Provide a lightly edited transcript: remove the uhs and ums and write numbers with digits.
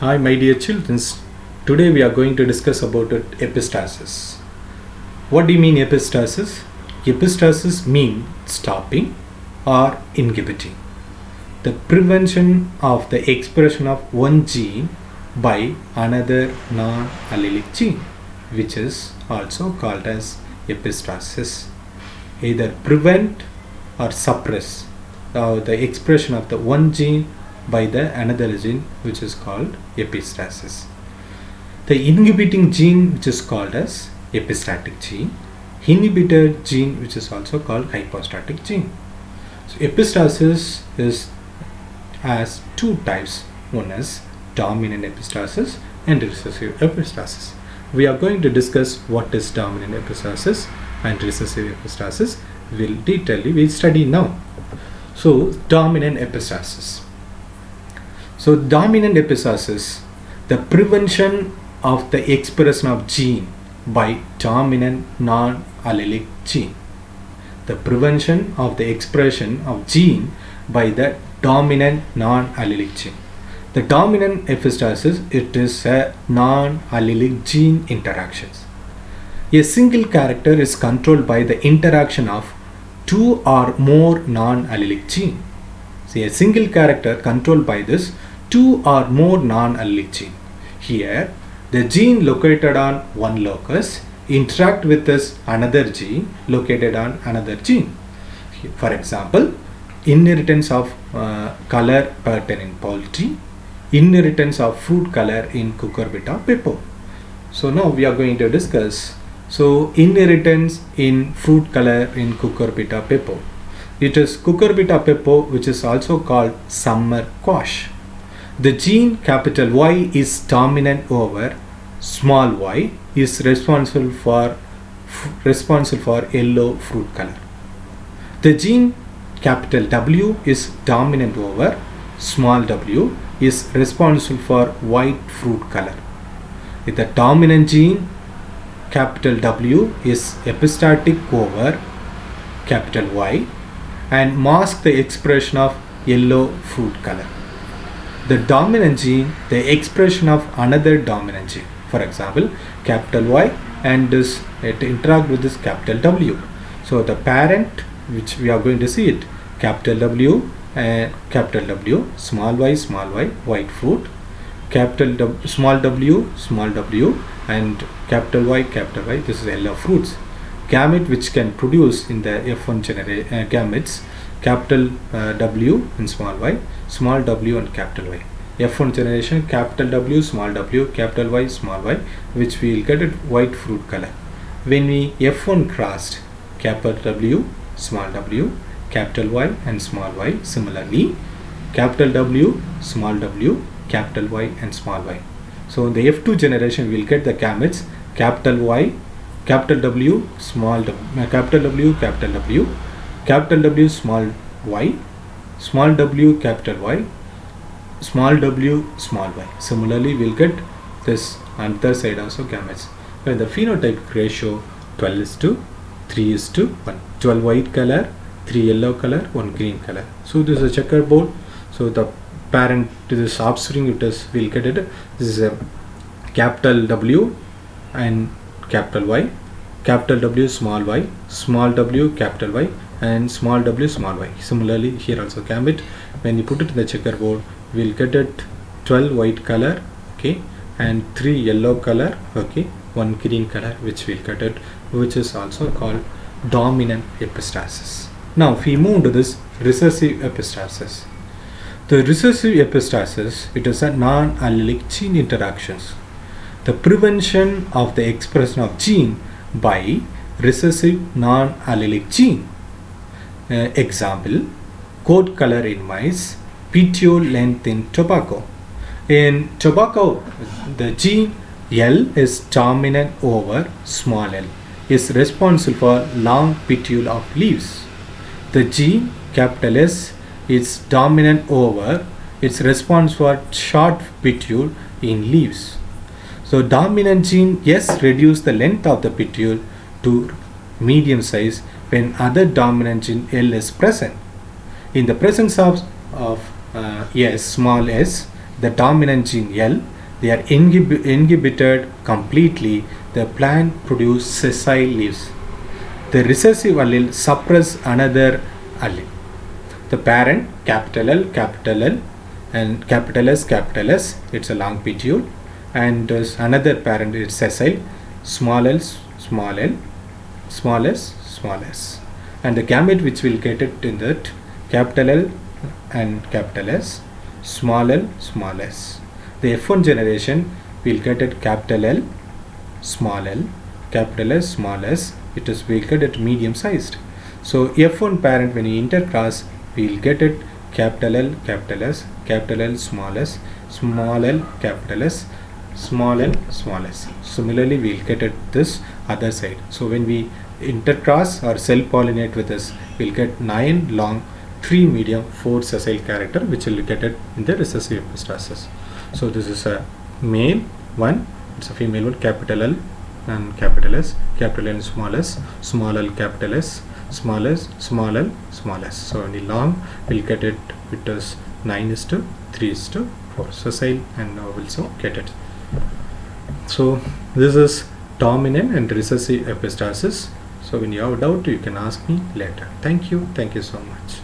Hi, my dear children. Today we are going to discuss about epistasis. What do you mean epistasis? Epistasis means stopping or inhibiting the prevention of the expression of one gene by another non-allelic gene, which is also called as epistasis. Either prevent or suppress the expression of the one gene by the another gene, which is called epistasis. The inhibiting gene, which is called as epistatic gene, inhibitor gene, which is also called hypostatic gene. So epistasis has two types. One is dominant epistasis and recessive epistasis. We are going to discuss what is dominant epistasis and recessive epistasis. We'll study now. So dominant epistasis. So dominant epistasis, the prevention of the expression of gene by dominant non-allelic gene. The prevention of the expression of gene by the dominant non-allelic gene. The dominant epistasis, it is a non-allelic gene interactions. A single character is controlled by the interaction of two or more non-allelic gene. See, a single character controlled by this two or more non-allelic gene. Here, the gene located on one locus interact with this another gene located on another gene. For example, inheritance of color pattern in poultry, inheritance of fruit color in cucurbita pepo. So now we are going to discuss. So inheritance in fruit color in cucurbita pepo. It is cucurbita pepo, which is also called summer squash. The gene capital Y is dominant over small y, is responsible for yellow fruit color. The gene capital W is dominant over small w, is responsible for white fruit color. With the dominant gene capital W is epistatic over capital Y and mask the expression of yellow fruit color. The dominant gene, the expression of another dominant gene. For example, capital Y and it interact with this capital W. So the parent, which we are going to see it, capital W and capital W, small y, white fruit, small w, and capital Y, this is yellow fruits. Gamete which can produce in the F1 gametes, capital W and small w and capital Y. F1 generation, capital W, capital Y, small y, which we will get it white fruit color. When we F1 crossed capital W, small w, capital Y and small y, similarly capital W, capital Y and small y. So in the F2 generation we will get the gametes capital Y, capital W, small w, capital W, capital W, small y, small w, capital Y, small w, small y. Similarly, we'll get this on the other side also gametes. When the phenotypic ratio 12:3:1. 12 white color, 3 yellow color, 1 green color. So this is a checkerboard. So the parent to this offspring, we'll get it. This is a capital W and capital Y, capital W, small w, capital Y, and small w, small y. Similarly, here also gamete. When you put it in the checkerboard, we'll get it 12 white color, okay, and 3 yellow color, okay, 1 green color, which we'll get it, which is also called dominant epistasis. Now, if we move to this recessive epistasis. The recessive epistasis, it is a non-allelic gene interactions. The prevention of the expression of gene by recessive non-allelic gene. Example, coat color in mice, petiole length in tobacco. In tobacco, the gene L is dominant over small l, is responsible for long petiole of leaves. The gene capital S is dominant over, its response for short petiole in leaves. So dominant gene S reduce the length of the petiole to medium size when other dominant gene L is present. In the presence of S, small s, the dominant gene L, they are inhibited completely, the plant produce sessile leaves. The recessive allele suppress another allele. The parent capital L, and capital S, it's a long petiole, and another parent is sessile, small s, and the gamete which will get it in that capital L and capital S, small s. The F1 generation will get it capital L, capital S, small s. It is will get it medium sized. So F1 parent, when you intercross, we will get it capital L, capital S, capital L, small s, small l, capital S, small s. Similarly, we will get it this other side. So when we intercross or cell pollinate with this, we will get 9 long, 3 medium, 4 sessile character, which will get it in the recessive epistasis. So this is a male one, it's a female one, capital L and capital S, capital L, small l, capital S, small l, small s. So in the long, we'll get it with us 9:3:4 sessile, and also get it. So this is dominant and recessive epistasis. So when you have doubt, you can ask me later. Thank you so much.